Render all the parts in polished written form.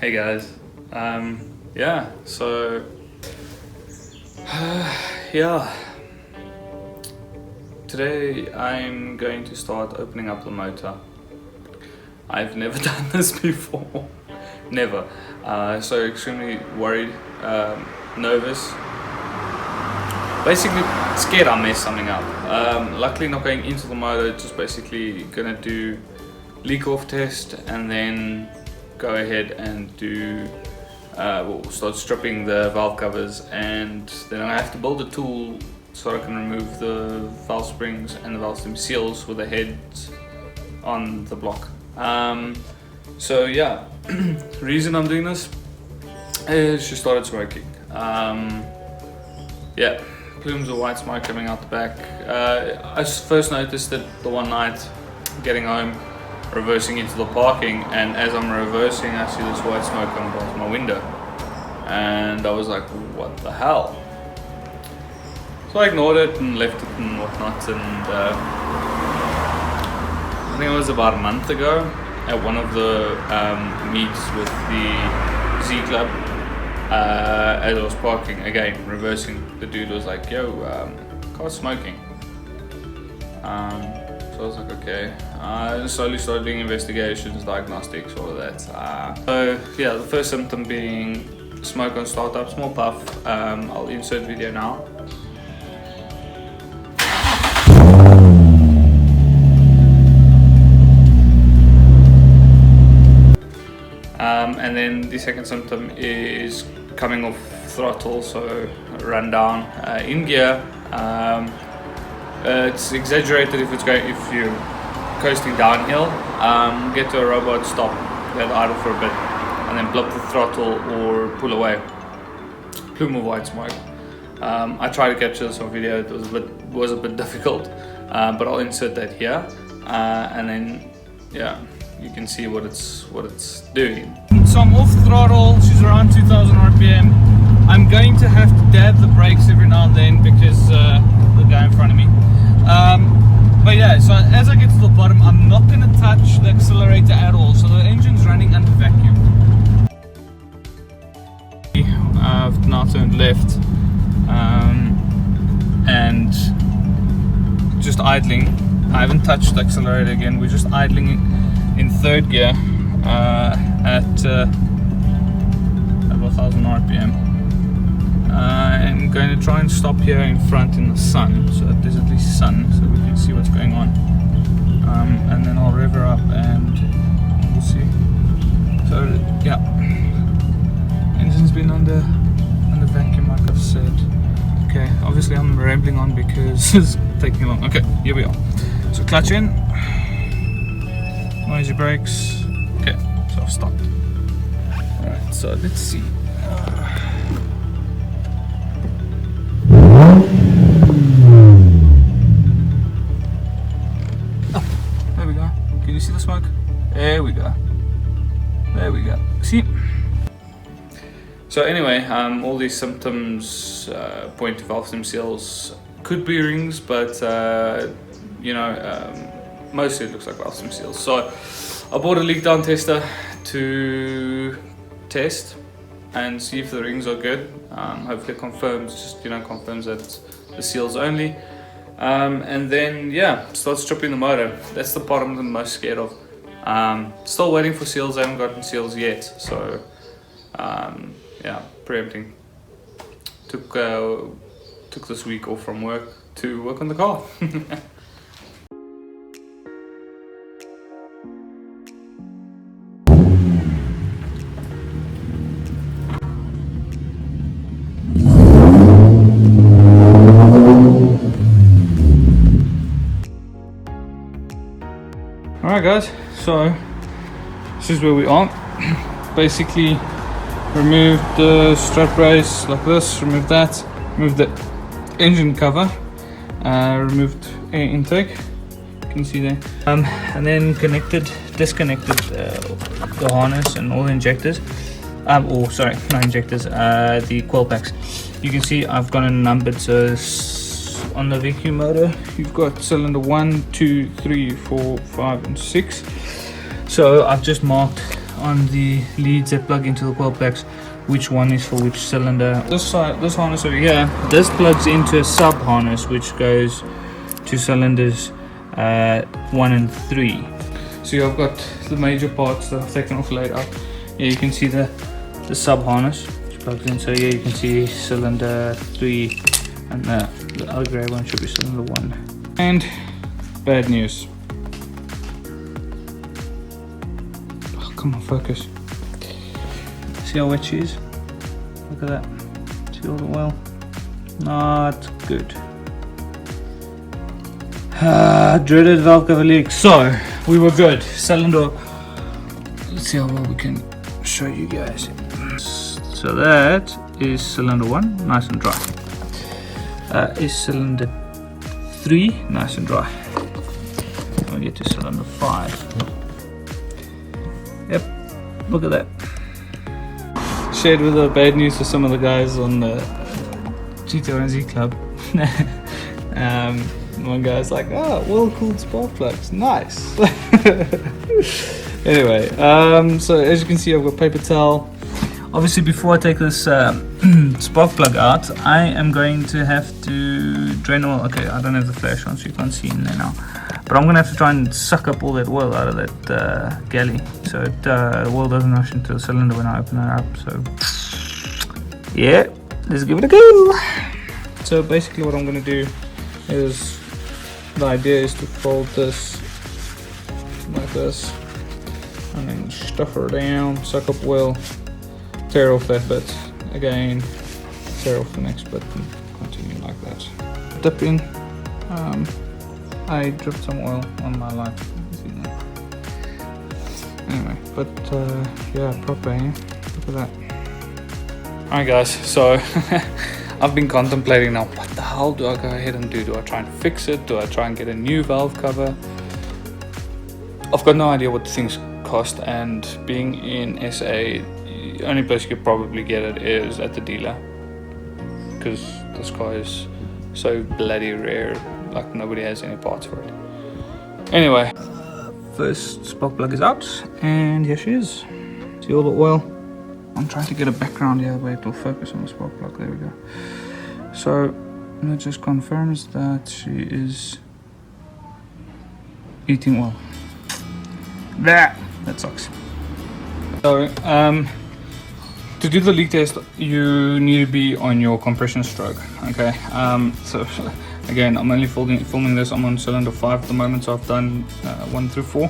Hey guys, yeah, so yeah, today I'm going to start opening up the motor. I've never done this before, never, so extremely worried, nervous, basically scared I mess something up. Luckily not going into the motor, just basically gonna do leak off test and then go ahead and do we'll start stripping the valve covers, and then I have to build a tool so I can remove the valve springs and the valve stem seals with the heads on the block. So yeah, the reason I'm doing this is she started smoking. Yeah, plumes of white smoke coming out the back. I first noticed it the one night getting home, reversing into the parking, and as I'm reversing I see this white smoke come past my window, and I was like, what the hell? So I ignored it and left it and whatnot, and I think it was about a month ago at one of the meets with the Z Club, as I was parking again, reversing, the dude was like, yo, car's smoking. So I was like, okay. I slowly started doing investigations, diagnostics, all of that. So yeah, the first symptom being smoke on startup, small puff. I'll insert video now. And then the second symptom is coming off throttle, so run down in gear. It's exaggerated if you're coasting downhill. Get to a robot, stop, let idle for a bit, and then blip the throttle or pull away. Plume of white smoke. I tried to capture this on video. It was a bit difficult, but I'll insert that here, and then yeah, you can see what it's doing. So I'm off throttle. She's around 2,000 RPM. I'm going to have to dab the brakes every now and then because the guy in front of me. But yeah, so as I get to the bottom, I'm not going to touch the accelerator at all. So the engine's running under vacuum. I've now turned left and just idling. I haven't touched the accelerator again. We're just idling in third gear at about 1,000 RPM. I'm going to try and stop here in front in the sun, so that there's at least sun, so we can see what's going on. And then I'll rev her up and we'll see. So yeah, engine's been under vacuum, like I've said. Okay, obviously I'm rambling on because it's taking long. Okay, here we are. So clutch in, noisy brakes. Okay, so I've stopped. Alright, so let's see. There we go. Can you see the smoke? There we go. There we go. See? So anyway, all these symptoms point to valve stem seals. Could be rings, but you know, mostly it looks like valve stem seals. So I bought a leak down tester to test and see if the rings are good. Hopefully it confirms that the seals only. And then yeah, start stripping the motor. That's the part I'm the most scared of. Still waiting for seals. I haven't gotten seals yet, so yeah, preempting. Took this week off from work to work on the car. Alright guys, so this is where we are. Basically remove the strap brace like this, remove that, remove the engine cover, removed air intake, you can see there, and then disconnected the harness and all the injectors, sorry, not injectors, the coil packs. You can see I've got it numbered, so on the VQ motor you've got cylinder 1, 2, 3, 4, 5 and 6. So I've just marked on the leads that plug into the coil packs which one is for which cylinder. This harness over here, this plugs into a sub harness which goes to cylinders 1 and 3. So I've got the major parts that I've taken off laid out. Here you can see the sub harness which plugs in. So here you can see cylinder 3 and the other grey one should be cylinder 1. And bad news. Oh, come on, focus. See how wet she is? Look at that. See all the oil? Not good. Dreaded valve cover leak. So we were good. Cylinder. Let's see how well we can show you guys. So that is cylinder 1, nice and dry. Is cylinder 3, nice and dry. We'll get to cylinder 5. Yep, look at that. Shared with the bad news to some of the guys on the GTR&Z club. One guy's like, oh, well-cooled spark plugs, nice. Anyway, so as you can see, I've got paper towel. Obviously, before I take this spark plug out, I am going to have to drain oil. Okay, I don't have the flash on, so you can't see in there now. But I'm going to have to try and suck up all that oil out of that galley, so the oil doesn't rush into the cylinder when I open it up. So, yeah, let's give it a go. So basically what I'm going to do is, the idea is to fold this like this, and then stuff her down, suck up oil, tear off that bit again, tear off the next bit, and continue like that. Dip in. I dripped some oil on my light. Anyway, but yeah, proper. Eh? Look at that. Alright guys, so I've been contemplating now, what the hell do I go ahead and do? Do I try and fix it? Do I try and get a new valve cover? I've got no idea what the things cost, and being in SA, the only place you could probably get it is at the dealer, because this car is so bloody rare, like nobody has any parts for it. Anyway, first spark plug is out, and here she is. See all the oil? I'm trying to get a background here where it will focus on the spark plug. There we go. So that just confirms that she is eating oil. That sucks. So to do the leak test, you need to be on your compression stroke. Okay. So again, I'm only filming this. I'm on cylinder 5 at the moment, so I've done 1 through 4.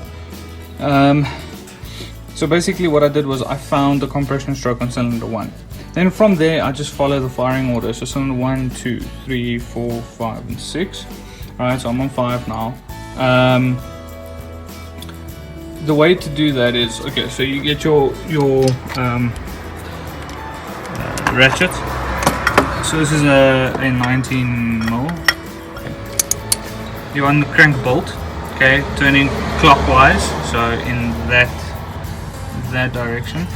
So basically what I did was I found the compression stroke on cylinder 1. Then from there I just follow the firing order. So cylinder 1, 2, 3, 4, 5 and 6. Alright, so I'm on 5 now. The way to do that is, okay, so you get your ratchet. So this is a 19mm. You want the crank bolt, okay, turning clockwise, so in that direction.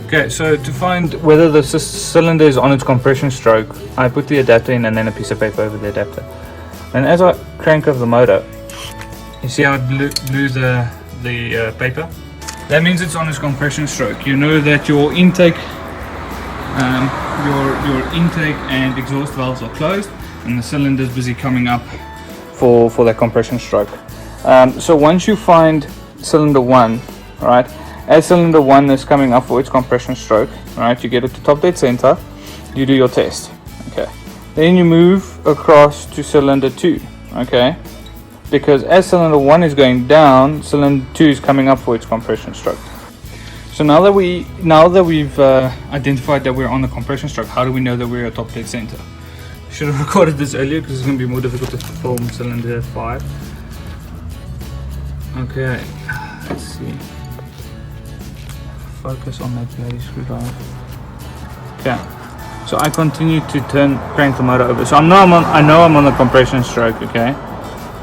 Okay, so to find whether the cylinder is on its compression stroke, I put the adapter in and then a piece of paper over the adapter. And as I crank up the motor, you see how it blew the paper? That means it's on its compression stroke. You know that your intake and exhaust valves are closed, and the cylinder is busy coming up for that compression stroke. So once you find cylinder 1, right, as cylinder 1 is coming up for its compression stroke, right, you get it to top dead center, you do your test, okay. Then you move across to cylinder 2, okay, because as cylinder 1 is going down, cylinder 2 is coming up for its compression stroke. So now that we've identified that we're on the compression stroke, how do we know that we're at top dead center? Should have recorded this earlier because it's going to be more difficult to film cylinder 5. Okay, let's see. Focus on that bloody screwdriver. Okay, so I continue to crank the motor over. So I know I'm on the compression stroke. Okay.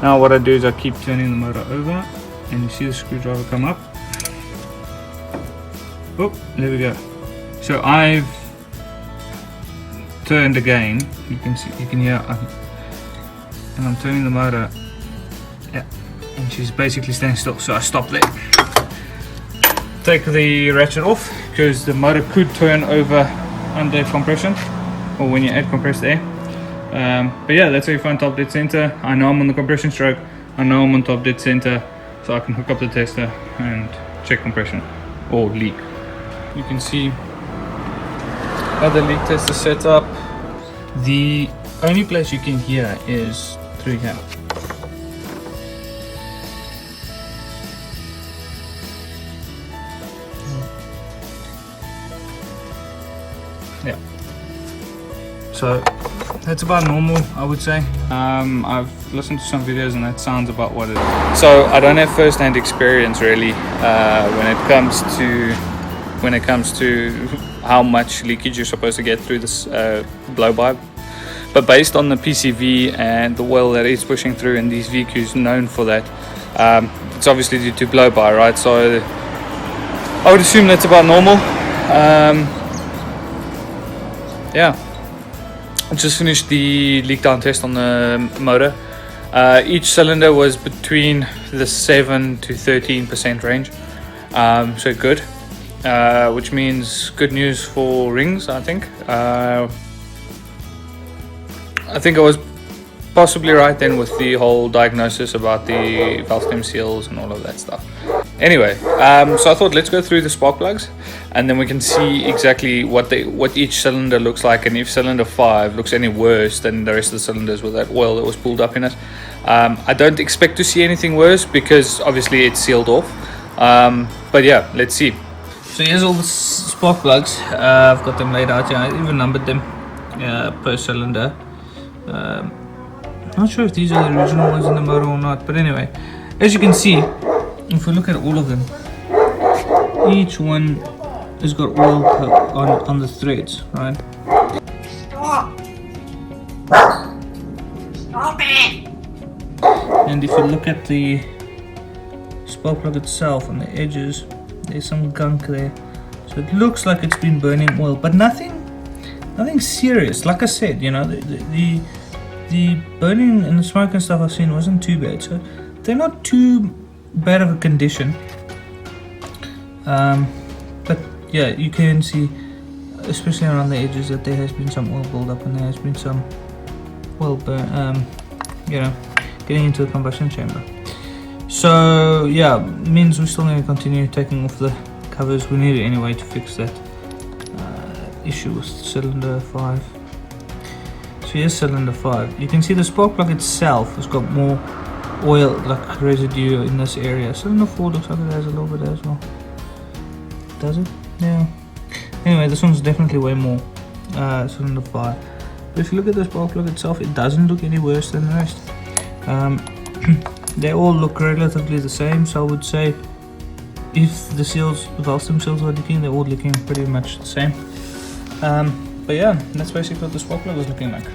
Now what I do is I keep turning the motor over, and you see the screwdriver come up. Oh, there we go. So I've turned again. You can hear, and I'm turning the motor. Yeah. and she's basically standing still, so I stop there. Take the ratchet off because the motor could turn over under compression or when you add compressed air. But yeah, that's how you find top dead center. I know I'm on the compression stroke, I know I'm on top dead center, so I can hook up the tester and check compression or leak. You can see how the leak tester set up. The only place you can hear is through here. Yeah, so that's about normal, I would say. I've listened to some videos and that sounds about what it is. So I don't have first-hand experience really when it comes to how much leakage you're supposed to get through this blow-by. But based on the PCV and the oil that it's pushing through, and these VQs known for that, it's obviously due to blow-by, right? So I would assume that's about normal. Yeah, I just finished the leak down test on the motor. Each cylinder was between the 7 to 13% range, so good, which means good news for rings, I think. I think I was possibly right then with the whole diagnosis about the valve stem seals and all of that stuff. Anyway, so I thought let's go through the spark plugs and then we can see exactly what each cylinder looks like, and if cylinder 5 looks any worse than the rest of the cylinders with that oil that was pulled up in it. I don't expect to see anything worse because obviously it's sealed off, but yeah, let's see. So here's all the spark plugs. I've got them laid out here. I even numbered them per cylinder. Not sure if these are the original ones in the motor or not, but anyway, as you can see, if we look at all of them, each one has got oil on the threads, right? Stop it! And if you look at the spark plug itself on the edges, there's some gunk there, so it looks like it's been burning oil, but nothing serious. Like I said, you know, the burning and the smoke and stuff I've seen wasn't too bad, so they're not too bad of a condition. But yeah, you can see, especially around the edges, that there has been some oil buildup and there has been some oil burn, you know, getting into the combustion chamber. So yeah, means we're still going to continue taking off the covers. We need it anyway to fix that issue with cylinder 5. So here's cylinder 5. You can see the spark plug itself has got more oil, like residue in this area. Cylinder 4 looks like it has a little bit as well. Does it? Yeah. Anyway, this one's definitely way more. Cylinder 5. But if you look at the spark plug itself, it doesn't look any worse than the rest. They all look relatively the same, so I would say if the valve stem seals are leaking, they're all looking pretty much the same. But yeah, that's basically what the spark plug is looking like.